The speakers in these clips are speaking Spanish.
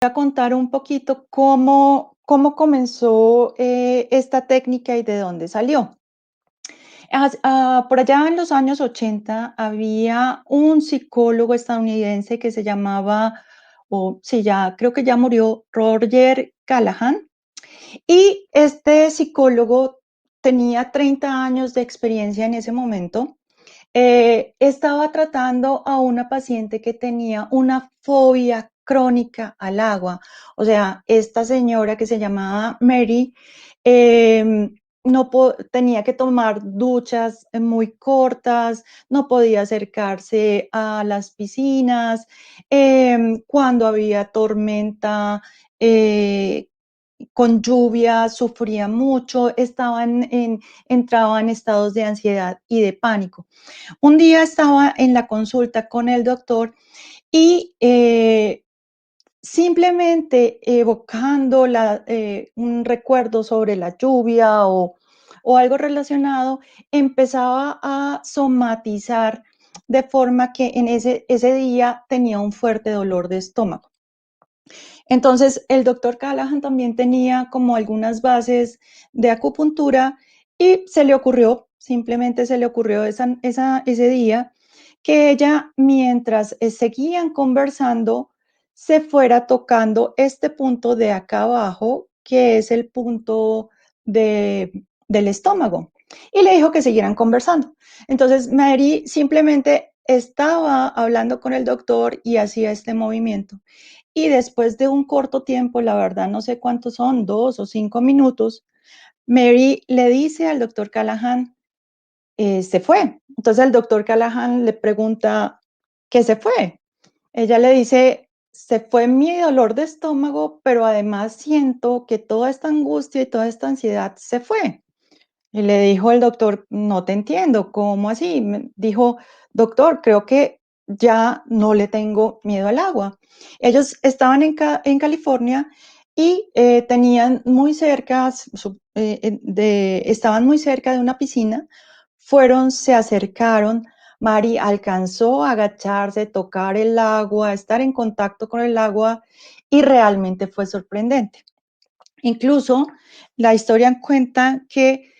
a contar un poquito cómo comenzó esta técnica y de dónde salió. Por allá en los años 80 había un psicólogo estadounidense que se llamaba, o sí, ya creo que ya murió, Roger Callahan. Y este psicólogo tenía 30 años de experiencia en ese momento. Estaba tratando a una paciente que tenía una fobia crónica al agua. O sea, esta señora que se llamaba Mary, em, no tenía que tomar duchas muy cortas, no podía acercarse a las piscinas, cuando había tormenta, eh, con lluvia, sufría mucho, entraba en estados de ansiedad y de pánico. Un día estaba en la consulta con el doctor y simplemente evocando un recuerdo sobre la lluvia o algo relacionado, empezaba a somatizar de forma que en ese día tenía un fuerte dolor de estómago. Entonces, el doctor Callahan también tenía como algunas bases de acupuntura y simplemente se le ocurrió ese día, que ella, mientras seguían conversando, se fuera tocando este punto de acá abajo, que es el punto del estómago. Y le dijo que siguieran conversando. Entonces, Mary simplemente estaba hablando con el doctor y hacía este movimiento. Y después de un corto tiempo, la verdad no sé cuántos son, 2 o 5 minutos, Mary le dice al doctor Callahan, se fue. Entonces el doctor Callahan le pregunta, ¿qué se fue? Ella le dice, se fue mi dolor de estómago, pero además siento que toda esta angustia y toda esta ansiedad se fue. Y le dijo el doctor, no te entiendo, ¿cómo así? Dijo, doctor, creo que ya no le tengo miedo al agua. Ellos estaban en California y tenían muy cerca, estaban muy cerca de una piscina. Se acercaron. Mari alcanzó a agacharse, tocar el agua, estar en contacto con el agua y realmente fue sorprendente. Incluso la historia cuenta que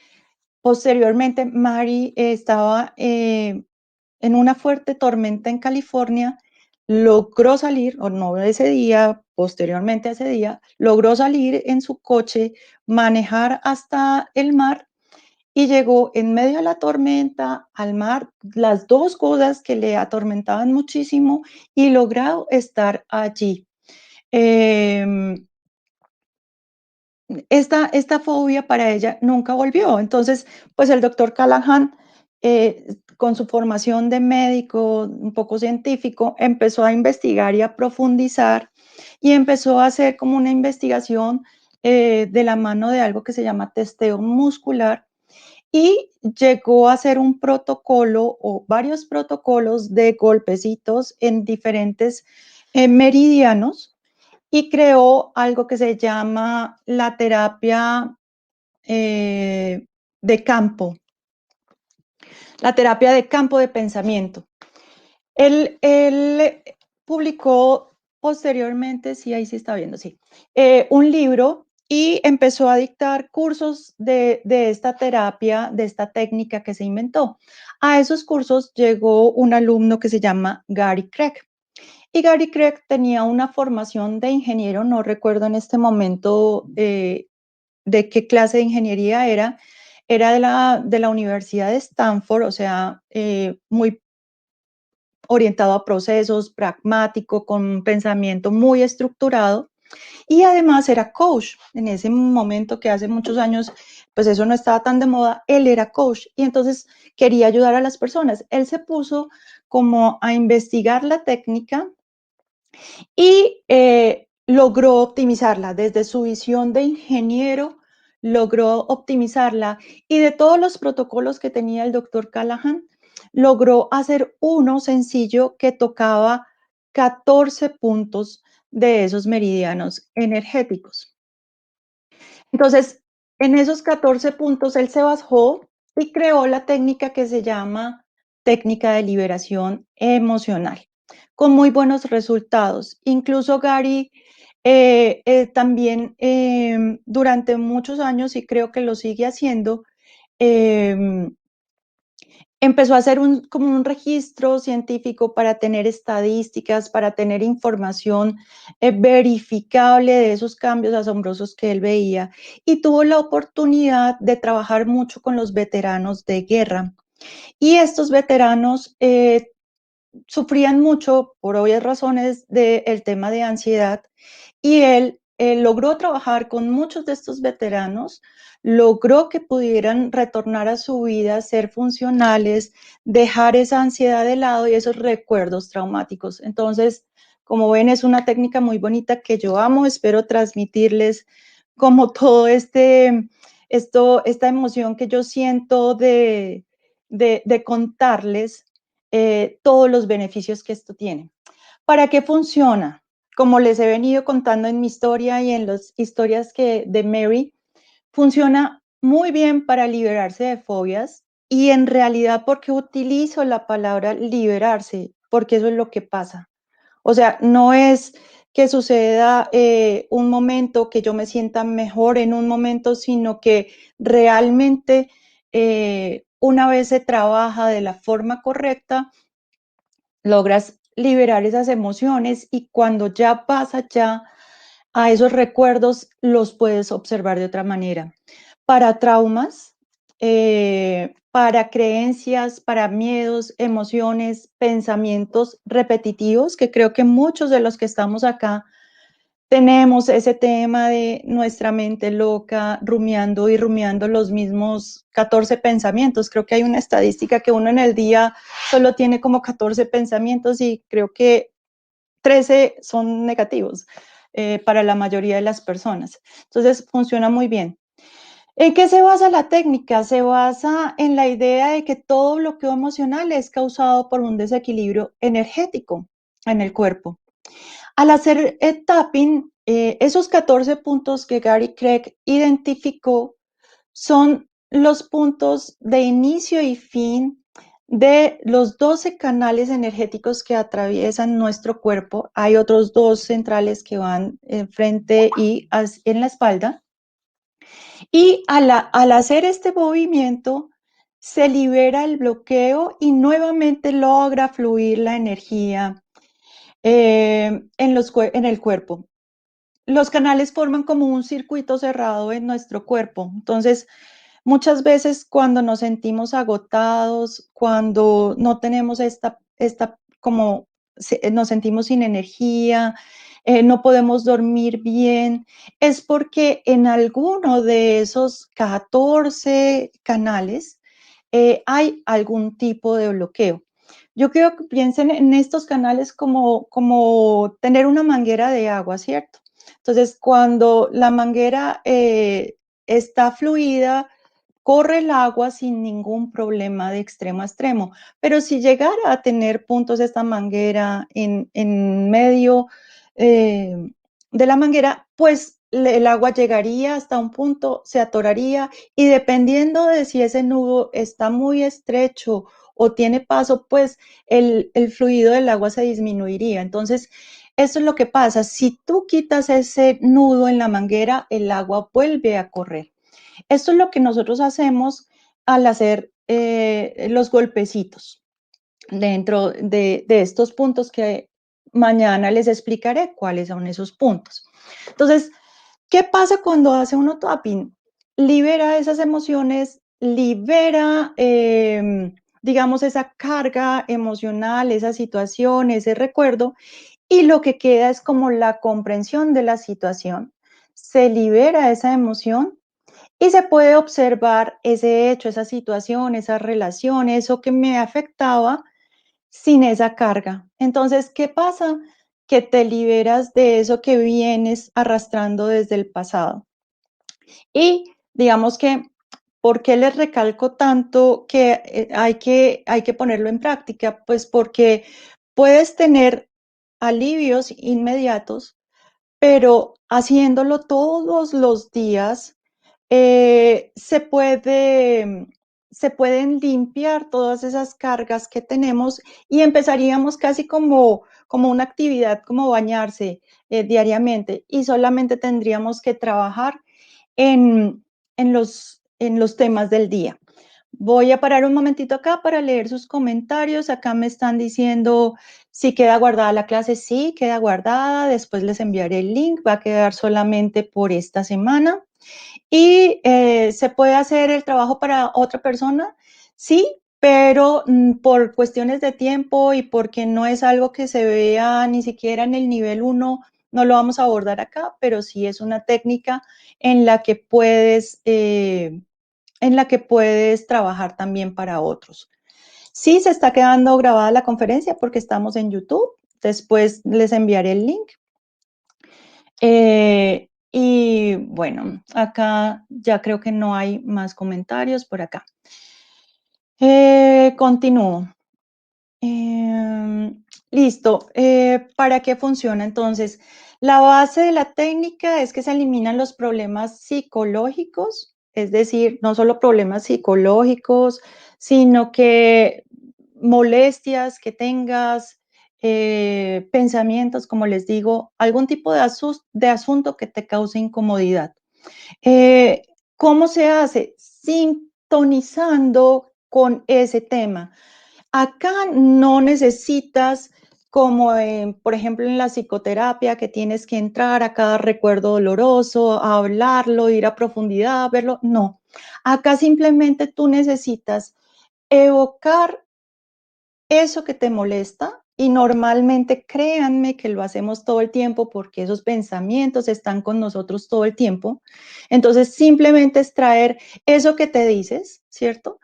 posteriormente, Mari estaba en una fuerte tormenta en California, logró salir, o no ese día, posteriormente a ese día, logró salir en su coche, manejar hasta el mar y llegó en medio de la tormenta al mar, las dos cosas que le atormentaban muchísimo y logró estar allí. Eh, esta fobia para ella nunca volvió. Entonces, pues el doctor Callahan, con su formación de médico, un poco científico, empezó a investigar y a profundizar y empezó a hacer como una investigación de la mano de algo que se llama testeo muscular y llegó a hacer un protocolo o varios protocolos de golpecitos en diferentes meridianos y creó algo que se llama la terapia de campo, la terapia de campo de pensamiento. Él publicó posteriormente, sí, ahí sí está viendo, sí, un libro y empezó a dictar cursos de esta terapia, de esta técnica que se inventó. A esos cursos llegó un alumno que se llama Gary Craig. Y Gary Craig tenía una formación de ingeniero, no recuerdo en este momento de qué clase de ingeniería era de la Universidad de Stanford, o sea, muy orientado a procesos, pragmático, con un pensamiento muy estructurado. Y además era coach. En ese momento, que hace muchos años, pues eso no estaba tan de moda, él era coach y entonces quería ayudar a las personas. Él se puso como a investigar la técnica y logró optimizarla desde su visión de ingeniero, logró optimizarla y de todos los protocolos que tenía el doctor Callahan, logró hacer uno sencillo que tocaba 14 puntos de esos meridianos energéticos. Entonces, en esos 14 puntos él se bajó y creó la técnica que se llama técnica de liberación emocional, con muy buenos resultados. Incluso Gary También durante muchos años, y creo que lo sigue haciendo, eh, empezó a hacer como un registro científico para tener estadísticas, para tener información verificable de esos cambios asombrosos que él veía, y tuvo la oportunidad de trabajar mucho con los veteranos de guerra. Y estos veteranos sufrían mucho, por obvias razones, del tema de ansiedad, y él logró trabajar con muchos de estos veteranos, logró que pudieran retornar a su vida, ser funcionales, dejar esa ansiedad de lado y esos recuerdos traumáticos. Entonces, como ven, es una técnica muy bonita que yo amo, espero transmitirles como todo esta emoción que yo siento de contarles todos los beneficios que esto tiene. ¿Para qué funciona? Como les he venido contando en mi historia y en las historias de Mary, funciona muy bien para liberarse de fobias, y en realidad, ¿por qué utilizo la palabra liberarse? Porque eso es lo que pasa. O sea, no es que suceda un momento, que yo me sienta mejor en un momento, sino que realmente una vez se trabaja de la forma correcta, logras liberar esas emociones, y cuando ya pasa ya a esos recuerdos, los puedes observar de otra manera. Para traumas, para creencias, para miedos, emociones, pensamientos repetitivos, que creo que muchos de los que estamos acá tenemos ese tema de nuestra mente loca, rumiando y rumiando los mismos 14 pensamientos. Creo que hay una estadística que uno en el día solo tiene como 14 pensamientos, y creo que 13 son negativos para la mayoría de las personas. Entonces, funciona muy bien. ¿En qué se basa la técnica? Se basa en la idea de que todo bloqueo emocional es causado por un desequilibrio energético en el cuerpo. Al hacer tapping, esos 14 puntos que Gary Craig identificó son los puntos de inicio y fin de los 12 canales energéticos que atraviesan nuestro cuerpo. Hay otros dos centrales que van frente y en la espalda. Y al hacer este movimiento, se libera el bloqueo y nuevamente logra fluir la energía en el cuerpo. Los canales forman como un circuito cerrado en nuestro cuerpo. Entonces, muchas veces cuando nos sentimos agotados, cuando no tenemos como nos sentimos sin energía, no podemos dormir bien, es porque en alguno de esos 14 canales hay algún tipo de bloqueo. Yo quiero que piensen en estos canales como tener una manguera de agua, ¿cierto? Entonces, cuando la manguera está fluida, corre el agua sin ningún problema de extremo a extremo. Pero si llegara a tener puntos esta manguera en medio eh, de la manguera, pues el agua llegaría hasta un punto, se atoraría, y dependiendo de si ese nudo está muy estrecho o tiene paso, pues el fluido del agua se disminuiría. Entonces, eso es lo que pasa. Si tú quitas ese nudo en la manguera, el agua vuelve a correr. Esto es lo que nosotros hacemos al hacer los golpecitos dentro de estos puntos, que mañana les explicaré cuáles son esos puntos. Entonces, ¿qué pasa cuando hace uno tapping? Libera esas emociones, libera, digamos, esa carga emocional, esa situación, ese recuerdo, y lo que queda es como la comprensión de la situación. Se libera esa emoción y se puede observar ese hecho, esa situación, esa relación, eso que me afectaba, sin esa carga. Entonces, ¿qué pasa? Que te liberas de eso que vienes arrastrando desde el pasado. Y digamos que, ¿por qué les recalco tanto que hay que ponerlo en práctica? Pues porque puedes tener alivios inmediatos, pero haciéndolo todos los días se puede se pueden limpiar todas esas cargas que tenemos y empezaríamos casi como una actividad, como bañarse diariamente y solamente tendríamos que trabajar en, en los temas del día. Voy a parar un momentito acá para leer sus comentarios. Acá me están diciendo si queda guardada la clase. Sí, queda guardada. Después les enviaré el link. Va a quedar solamente por esta semana. ¿Y se puede hacer el trabajo para otra persona? Sí, pero por cuestiones de tiempo y porque no es algo que se vea ni siquiera en el nivel 1, no lo vamos a abordar acá, pero sí es una técnica en la que puedes trabajar también para otros. Sí, se está quedando grabada la conferencia porque estamos en YouTube. Después les enviaré el link. Y bueno, acá ya creo que no hay más comentarios por acá. Continúo. Listo. ¿Para qué funciona? Entonces, la base de la técnica es que se eliminan los problemas psicológicos, es decir, no solo problemas psicológicos, sino que molestias que tengas, pensamientos, como les digo, algún tipo de asunto que te cause incomodidad. Eh, ¿Cómo se hace? Sintonizando con ese tema. Acá no necesitas, como por ejemplo en la psicoterapia, que tienes que entrar a cada recuerdo doloroso, a hablarlo, ir a profundidad, verlo. No, acá simplemente tú necesitas evocar eso que te molesta y normalmente créanme que lo hacemos todo el tiempo porque esos pensamientos están con nosotros todo el tiempo. Entonces simplemente es traer eso que te dices, ¿cierto?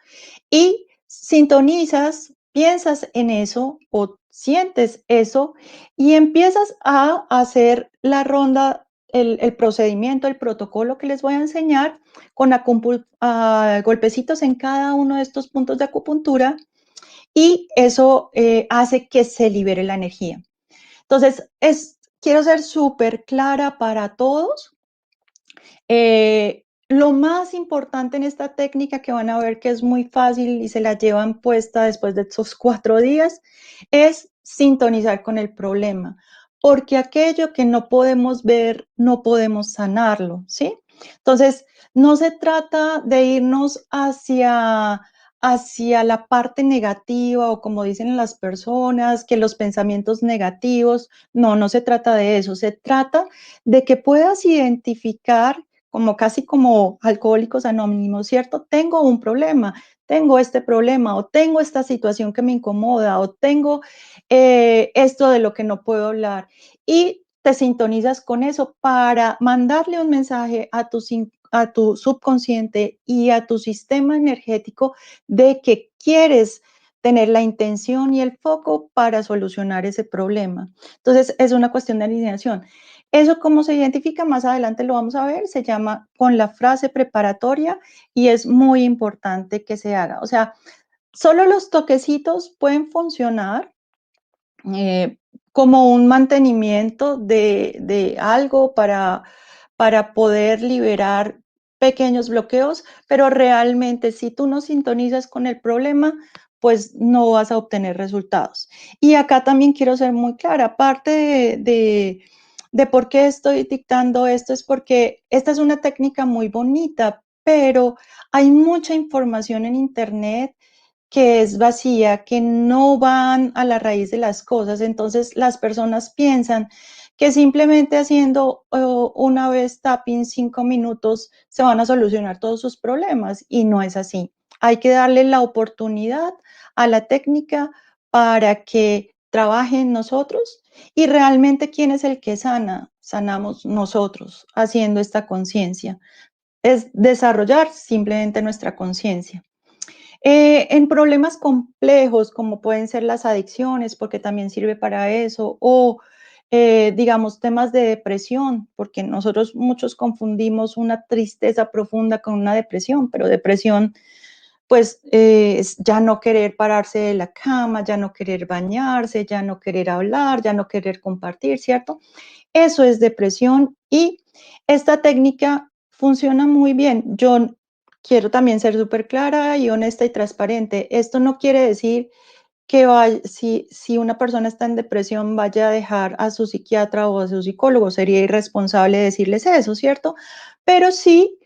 Y sintonizas, piensas en eso o sientes eso y empiezas a hacer la ronda, el procedimiento, el protocolo que les voy a enseñar con golpecitos en cada uno de estos puntos de acupuntura y eso hace que se libere la energía. Entonces, quiero ser súper clara para todos. Lo más importante en esta técnica que van a ver que es muy fácil y se la llevan puesta después de estos 4 días es sintonizar con el problema, porque aquello que no podemos ver, no podemos sanarlo, ¿sí? Entonces, no se trata de irnos hacia la parte negativa o como dicen las personas, que los pensamientos negativos, no, no se trata de eso, se trata de que puedas identificar como casi como alcohólicos anónimos, ¿cierto? Tengo un problema, tengo este problema o tengo esta situación que me incomoda o tengo esto de lo que no puedo hablar y te sintonizas con eso para mandarle un mensaje a tu subconsciente y a tu sistema energético de que quieres tener la intención y el foco para solucionar ese problema. Entonces, es una cuestión de alineación. Eso cómo se identifica, más adelante lo vamos a ver, se llama con la frase preparatoria y es muy importante que se haga. O sea, solo los toquecitos pueden funcionar eh, como un mantenimiento de algo para poder liberar pequeños bloqueos, pero realmente si tú no sintonizas con el problema, pues no vas a obtener resultados. Y acá también quiero ser muy clara, aparte de por qué estoy dictando esto, es porque esta es una técnica muy bonita, pero hay mucha información en Internet que es vacía, que no van a la raíz de las cosas. Entonces las personas piensan que simplemente haciendo una vez tapping 5 minutos se van a solucionar todos sus problemas y no es así. Hay que darle la oportunidad a la técnica para que trabaje en nosotros y realmente quién es el que sana. Sanamos nosotros haciendo esta conciencia. Es desarrollar simplemente nuestra conciencia. En problemas complejos, como pueden ser las adicciones, porque también sirve para eso, o digamos temas de depresión, porque nosotros muchos confundimos una tristeza profunda con una depresión, pero depresión pues es ya no querer pararse de la cama, ya no querer bañarse, ya no querer hablar, ya no querer compartir, ¿cierto? Eso es depresión y esta técnica funciona muy bien. Yo quiero también ser súper clara y honesta y transparente. Esto no quiere decir que si una persona está en depresión vaya a dejar a su psiquiatra o a su psicólogo, sería irresponsable decirles eso, ¿cierto? Pero sí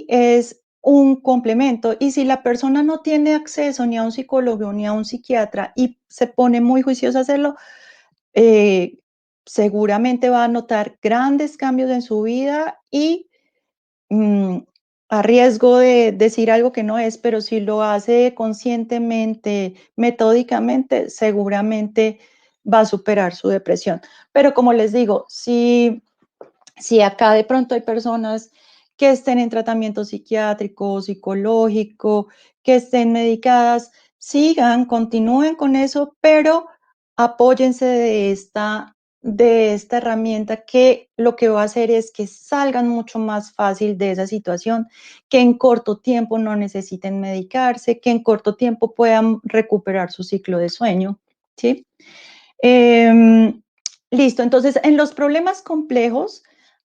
es un complemento y si la persona no tiene acceso ni a un psicólogo ni a un psiquiatra y se pone muy juiciosa a hacerlo, eh, seguramente va a notar grandes cambios en su vida y mm, a riesgo de decir algo que no es, pero si lo hace conscientemente, metódicamente, seguramente va a superar su depresión. Pero como les digo, si acá de pronto hay personas que estén en tratamiento psiquiátrico, psicológico, que estén medicadas, sigan, continúen con eso, pero apóyense de esta herramienta que lo que va a hacer es que salgan mucho más fácil de esa situación, que en corto tiempo no necesiten medicarse, que en corto tiempo puedan recuperar su ciclo de sueño, ¿sí? Em, Listo, entonces en los problemas complejos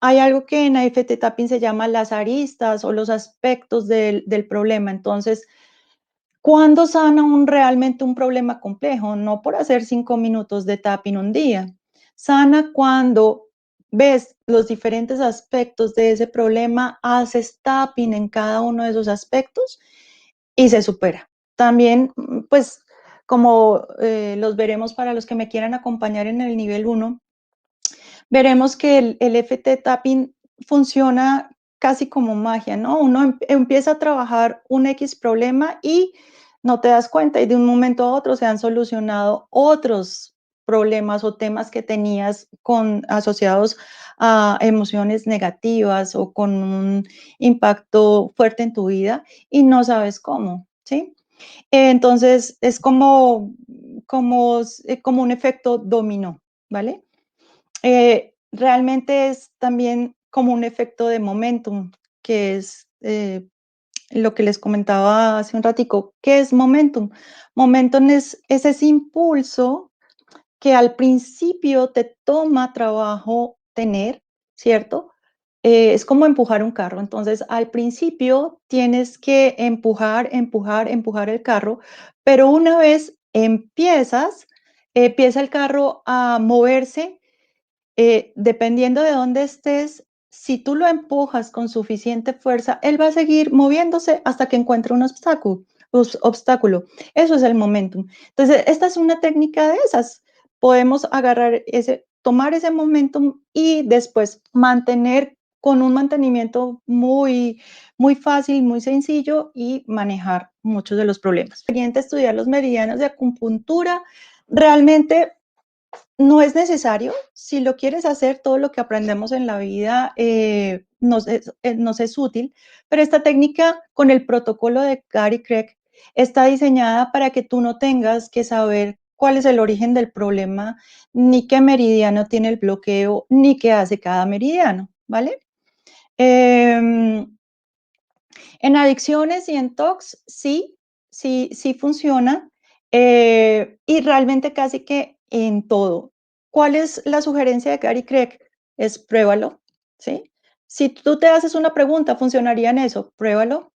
hay algo que en AFT Tapping se llama las aristas o los aspectos del problema. Entonces, ¿cuándo sana realmente un problema complejo? No por hacer 5 minutos de tapping un día. Sana cuando ves los diferentes aspectos de ese problema, haces tapping en cada uno de esos aspectos y se supera. También, pues, como los veremos para los que me quieran acompañar en el nivel uno, veremos que el FT Tapping funciona casi como magia, ¿no? Uno empieza a trabajar un X problema y no te das cuenta y de un momento a otro se han solucionado otros problemas o temas que tenías asociados a emociones negativas o con un impacto fuerte en tu vida y no sabes cómo, ¿sí? Entonces es como un efecto dominó, ¿vale? Realmente es también como un efecto de momentum, que es lo que les comentaba hace un ratico. ¿Qué es momentum? Momentum es ese impulso que al principio te toma trabajo tener, ¿cierto? Es como empujar un carro. Entonces, al principio tienes que empujar el carro, pero una vez empieza el carro a moverse, dependiendo de dónde estés, si tú lo empujas con suficiente fuerza, él va a seguir moviéndose hasta que encuentre un obstáculo. Eso es el momentum. Entonces, esta es una técnica de esas. Podemos tomar ese momentum y después mantener con un mantenimiento muy fácil, muy sencillo y manejar muchos de los problemas. Estudiar los meridianos de acupuntura. Realmente no es necesario. Si lo quieres hacer, todo lo que aprendemos en la vida nos es útil, pero esta técnica con el protocolo de Gary Craig está diseñada para que tú no tengas que saber cuál es el origen del problema, ni qué meridiano tiene el bloqueo, ni qué hace cada meridiano, ¿vale? Eh, en adicciones y en TOCs, sí funciona, y realmente casi que en todo. ¿Cuál es la sugerencia de Gary Craig? Es pruébalo, ¿sí? Si tú te haces una pregunta, ¿funcionaría en eso? Pruébalo.